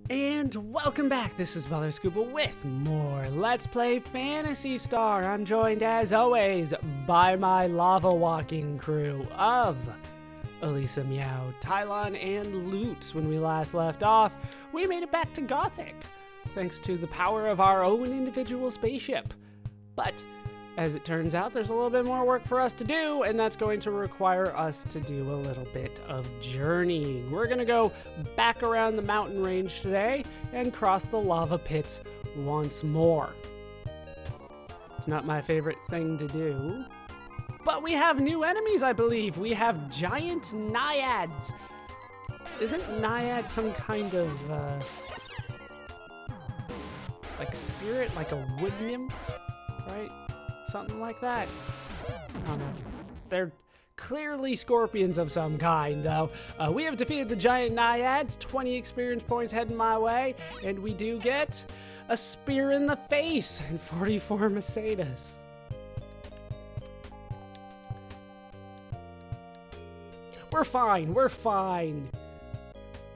And welcome back, this is Baller Scuba with more Let's Play Phantasy Star. I'm joined as always by my lava walking crew of Elisa Meow, Tylon, and Lutz. When we last left off, we made it back to Gothic, thanks to the power of our own individual spaceship. But as it turns out, there's a little bit more work for us to do, and that's going to require us to do a little bit of journeying. We're going to go back around the mountain range today and cross the lava pits once more. It's not my favorite thing to do, but we have new enemies, I believe. We have giant naiads. Isn't naiad some kind of, like spirit, like a wood nymph, right? Something like that. I don't know. They're clearly scorpions of some kind, though. We have defeated the giant naiads. 20 experience points heading my way. And we do get a spear in the face and 44 Mercedes. We're fine. We're fine.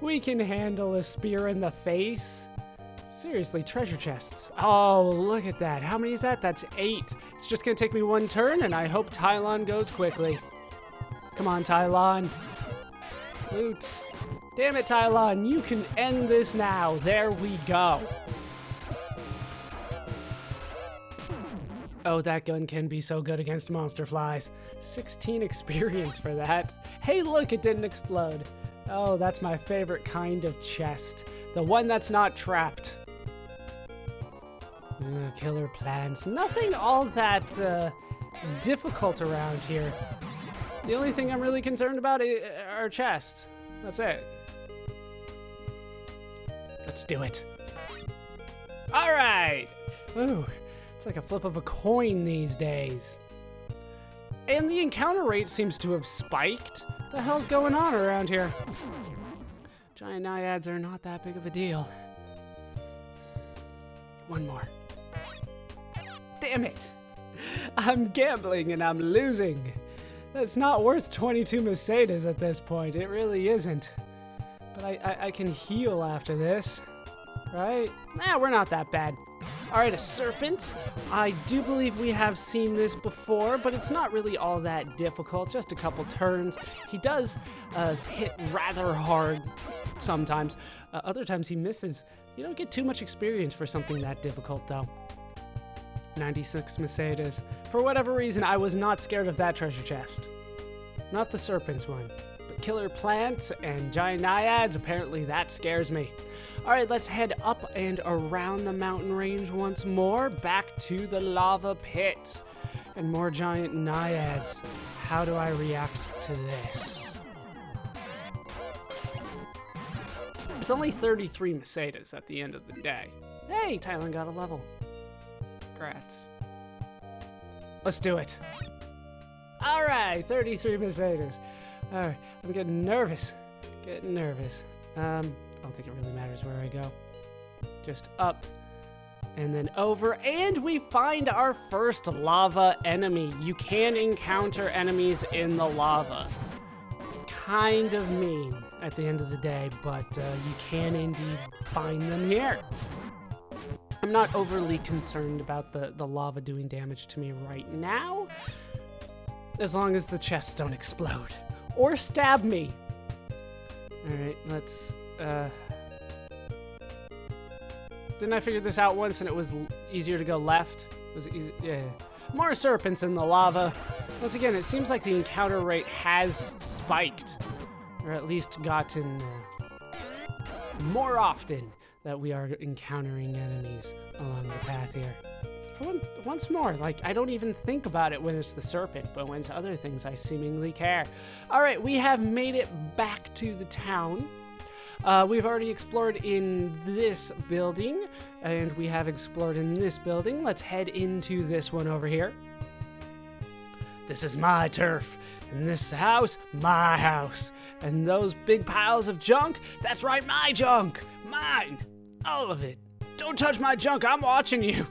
We can handle a spear in the face. Seriously, treasure chests. Oh, look at that. How many is that? That's 8. It's just gonna take me one turn, and I hope Tylon goes quickly. Come on, Tylon. Loot. Damn it, Tylon. You can end this now. There we go. Oh, that gun can be so good against monster flies. 16 experience for that. Hey, look, it didn't explode. Oh, that's my favorite kind of chest. The one that's not trapped. Killer plants. Nothing all that difficult around here. The only thing I'm really concerned about is our chest. That's it. Let's do it. All right. Ooh, it's like a flip of a coin these days. And the encounter rate seems to have spiked. The hell's going on around here? Giant naiads are not that big of a deal. One more. Damn it! I'm gambling and I'm losing. That's not worth 22 Mercedes at this point. It really isn't. But I can heal after this, right? Nah, we're not that bad. All right, a serpent. I do believe we have seen this before, but it's not really all that difficult. Just a couple turns. He does hit rather hard sometimes. Other times he misses. You don't get too much experience for something that difficult, though. 96 Mercedes. For whatever reason, I was not scared of that treasure chest. Not the serpents one. But killer plants and giant naiads, apparently that scares me. All right, let's head up and around the mountain range once more, back to the lava pit. And more giant naiads. How do I react to this? It's only 33 Mercedes at the end of the day. Hey, Tylon got a level. Congrats. Let's do it. All right, 33 Mercedes. All right, I'm getting nervous. I don't think it really matters where I go. Just up and then over, and we find our first lava enemy. You can encounter enemies in the lava. Kind of mean at the end of the day, but you can indeed find them here. I'm not overly concerned about the lava doing damage to me right now, as long as the chests don't explode or stab me. All right, let's, didn't I figure this out once and it was easier to go left? It was easy, yeah. More serpents in the lava. Once again, it seems like the encounter rate has spiked, or at least gotten more often that we are encountering enemies along the path here. For once more, like, I don't even think about it when it's the serpent, but when it's other things, I seemingly care. All right, we have made it back to the town. We've already explored in this building, and we have explored in this building. Let's head into this one over here. This is my turf, and this house, my house. And those big piles of junk, that's right, my junk, mine, all of it. Don't touch my junk, I'm watching you.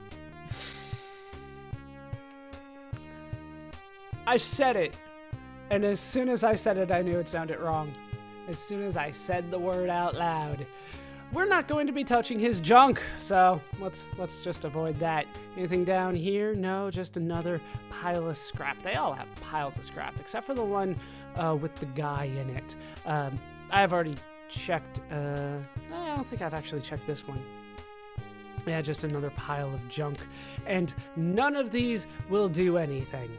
I said it, and as soon as I said it, I knew it sounded wrong. As soon as I said the word out loud. we're not going to be touching his junk, so let's just avoid that. Anything down here? No, just another pile of scrap. They all have piles of scrap, except for the one with the guy in it. I've already checked. I don't think I've actually checked this one. Yeah, just another pile of junk. And none of these will do anything.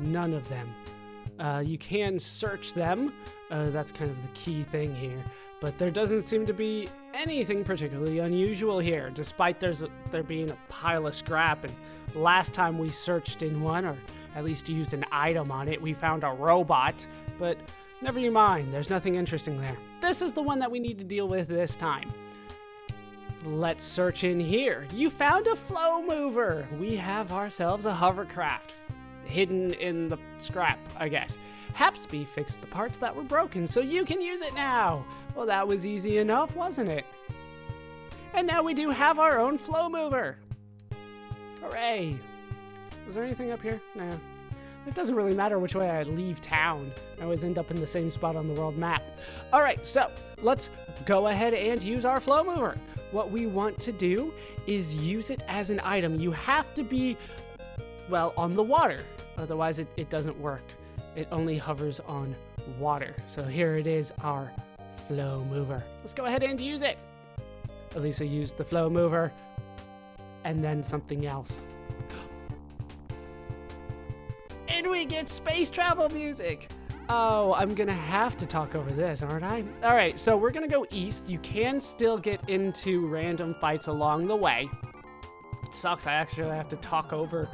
None of them. You can search them. That's kind of the key thing here. But there doesn't seem to be anything particularly unusual here, despite there being a pile of scrap. And last time we searched in one, or at least used an item on it, we found a robot. But never you mind, there's nothing interesting there. This is the one that we need to deal with this time. Let's search in here. You found a flow mover. We have ourselves a hovercraft hidden in the scrap, I guess. Hapsby fixed the parts that were broken, so you can use it now. Well, that was easy enough, wasn't it? And now we do have our own flow mover. Hooray. Was there anything up here? No. It doesn't really matter which way I leave town. I always end up in the same spot on the world map. All right, so let's go ahead and use our flow mover. What we want to do is use it as an item. You have to be, well, on the water. Otherwise, it doesn't work. It only hovers on water. So here it is, our flow mover. Let's go ahead and use it. Elisa used the flow mover and then something else. And we get space travel music. Oh, I'm gonna have to talk over this, aren't I? All right, so we're gonna go east. You can still get into random fights along the way. It sucks, I actually have to talk over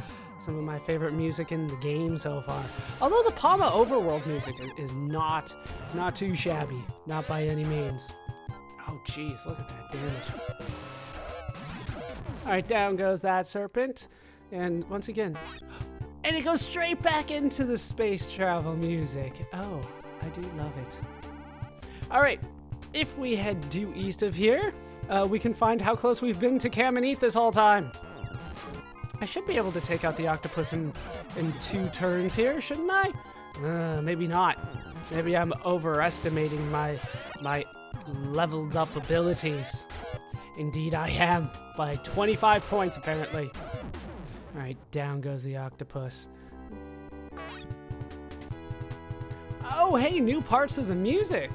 some of my favorite music in the game so far. Although the Palma overworld music is not too shabby, not by any means. Oh geez, look at that damage. All right, down goes that serpent. And once again, and it goes straight back into the space travel music. Oh, I do love it. All right, if we head due east of here, we can find how close we've been to Kamenith this whole time. I should be able to take out the octopus in 2 turns here, shouldn't I? Maybe not. Maybe I'm overestimating my leveled up abilities. Indeed I am, by 25 points apparently. All right, down goes the octopus. Oh, hey, new parts of the music.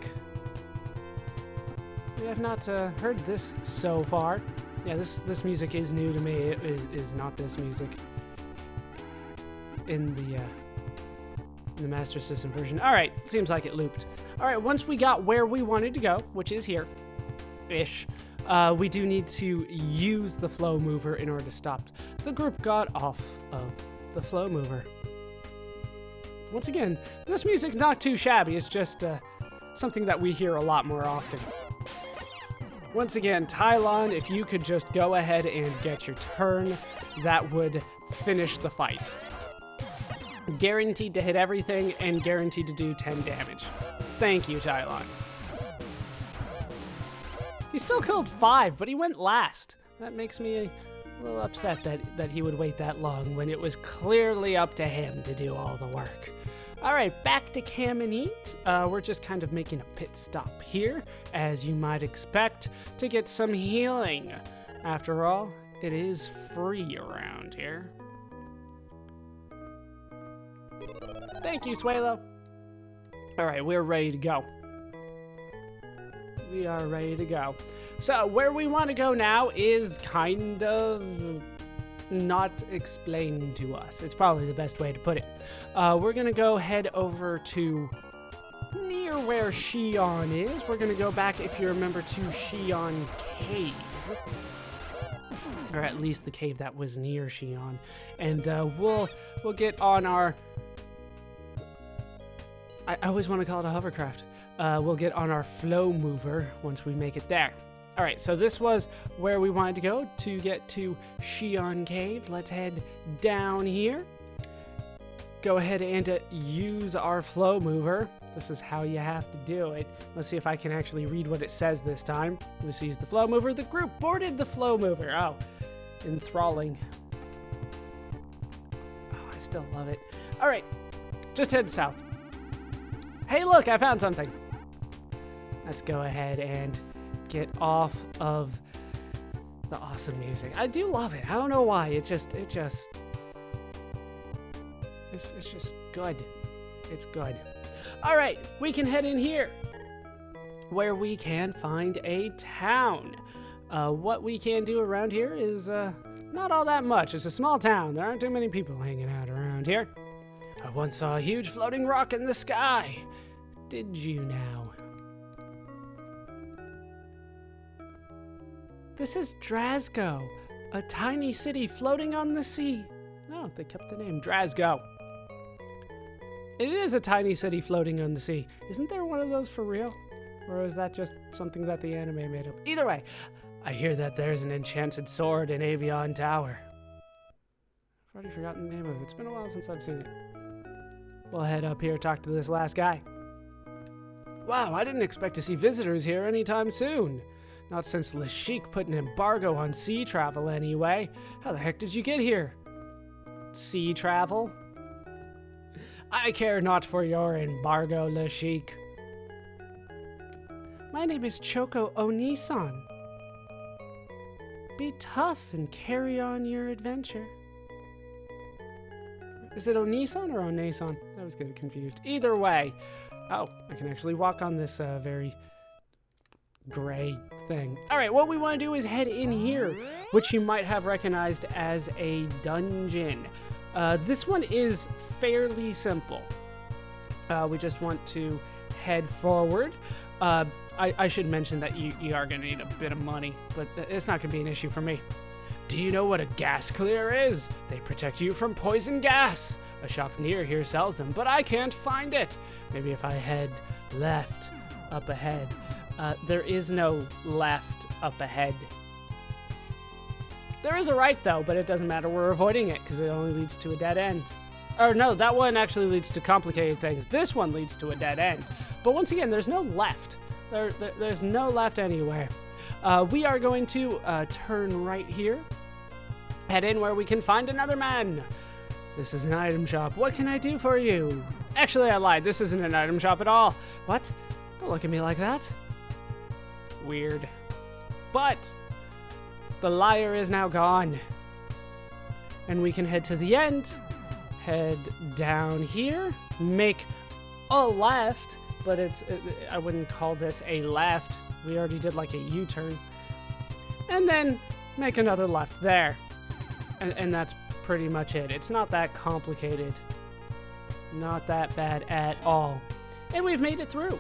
We have not heard this so far. Yeah, this music is new to me. It is not this music in the Master System version. All right, seems like it looped. All right, once we got where we wanted to go, which is here-ish, we do need to use the flow mover in order to stop. The group got off of the flow mover. Once again, this music's not too shabby. It's just something that we hear a lot more often. Once again, Tylon, if you could just go ahead and get your turn, that would finish the fight. Guaranteed to hit everything and guaranteed to do 10 damage. Thank you, Tylon. He still killed 5, but he went last. That makes me a little upset that he would wait that long when it was clearly up to him to do all the work. All right, back to Kamenith. We're just kind of making a pit stop here, as you might expect, to get some healing. After all, it is free around here. Thank you, Swalo. All right, we're ready to go. We are ready to go. So where we want to go now is kind of not explained to us. It's probably the best way to put it. We're going to go head over to near where Xion is. We're going to go back, if you remember, to Xion Cave. Or at least the cave that was near Xion. And we'll get on our... I always want to call it a hovercraft. We'll get on our flow mover once we make it there. All right, so this was where we wanted to go to get to Xion Cave. Let's head down here. Go ahead and use our flow mover. This is how you have to do it. Let's see if I can actually read what it says this time. Let's use the flow mover. The group boarded the flow mover. Oh, enthralling. Oh, I still love it. All right, just head south. Hey, look, I found something. Let's go ahead and get off of the awesome music. I do love it. I don't know why. It's just good. It's good. All right, we can head in here where we can find a town. What we can do around here is not all that much. It's a small town. There aren't too many people hanging out around here. I once saw a huge floating rock in the sky. Did you now? This is Drazgo, a tiny city floating on the sea. Oh, they kept the name Drazgo. It is a tiny city floating on the sea. Isn't there one of those for real? Or is that just something that the anime made up? Either way, I hear that there's an enchanted sword in Avion Tower. I've already forgotten the name of it. It's been a while since I've seen it. We'll head up here, talk to this last guy. Wow, I didn't expect to see visitors here anytime soon. Not since Lashik put an embargo on sea travel anyway. How the heck did you get here? Sea travel? I care not for your embargo, Lashik. My name is Choco Onisan. Be tough and carry on your adventure. Is it Onisan or Onesan? I was getting confused. Either way. Oh, I can actually walk on this very gray thing. All right, what we want to do is head in here, which you might have recognized as a dungeon. This one is fairly simple. We just want to head forward. I should mention that you are going to need a bit of money, but it's not going to be an issue for me. Do you know what a gas clear is? They protect you from poison gas. A shop near here sells them, but I can't find it. Maybe if I head left up ahead. There is no left up ahead. There is a right, though, but it doesn't matter. We're avoiding it because it only leads to a dead end. Or no, that one actually leads to complicated things. This one leads to a dead end. But once again, there's no left. There's no left anywhere. We are going to turn right here. Head in where we can find another man. This is an item shop. What can I do for you? Actually, I lied. This isn't an item shop at all. What? Don't look at me like that. Weird. But the liar is now gone. And we can head to the end. Head down here. Make a left. But I wouldn't call this a left. We already did like a U-turn. And then make another left there. And that's pretty much it. It's not that complicated. Not that bad at all. And we've made it through.